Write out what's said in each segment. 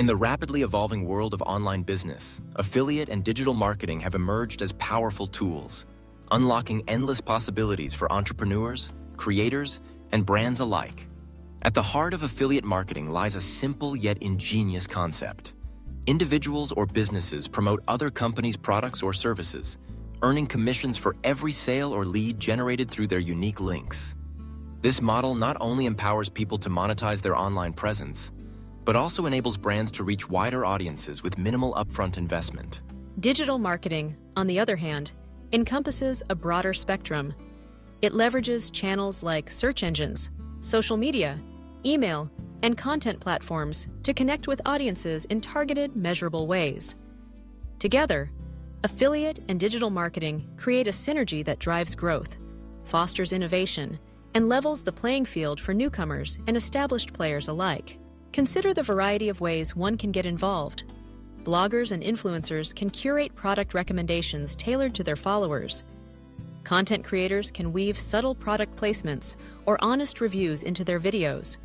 In the rapidly evolving world of online business, affiliate and digital marketing have emerged as powerful tools, unlocking endless possibilities for entrepreneurs, creators, and brands alike. At the heart of affiliate marketing lies a simple yet ingenious concept. Individuals or businesses promote other companies' products or services, earning commissions for every sale or lead generated through their unique links. This model not only empowers people to monetize their online presence, but also enables brands to reach wider audiences with minimal upfront investment. Digital marketing, on the other hand, encompasses a broader spectrum. It leverages channels like search engines, social media, email, and content platforms to connect with audiences in targeted, measurable ways. Together, affiliate and digital marketing create a synergy that drives growth, fosters innovation, and levels the playing field for newcomers and established players alike. Consider the variety of ways one can get involved. Bloggers and influencers can curate product recommendations tailored to their followers. Content creators can weave subtle product placements or honest reviews into their videos,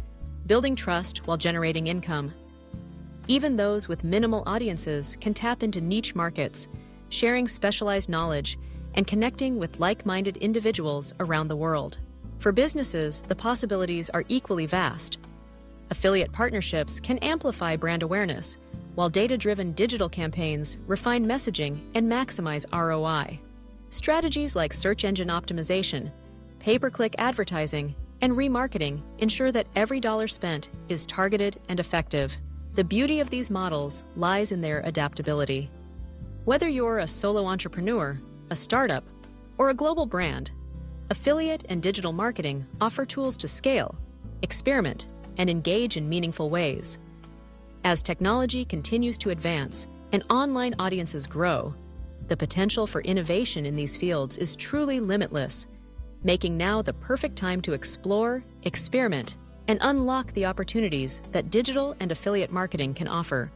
building trust while generating income. Even those with minimal audiences can tap into niche markets, sharing specialized knowledge and connecting with like-minded individuals around the world. For businesses, the possibilities are equally vast. Affiliate partnerships can amplify brand awareness, while data-driven digital campaigns refine messaging and maximize ROI. Strategies like search engine optimization, pay-per-click advertising, and remarketing ensure that every dollar spent is targeted and effective. The beauty of these models lies in their adaptability. Whether you're a solo entrepreneur, a startup, or a global brand, affiliate and digital marketing offer tools to scale, experiment, and engage in meaningful ways. As technology continues to advance and online audiences grow, the potential for innovation in these fields is truly limitless, making now the perfect time to explore, experiment, and unlock the opportunities that digital and affiliate marketing can offer.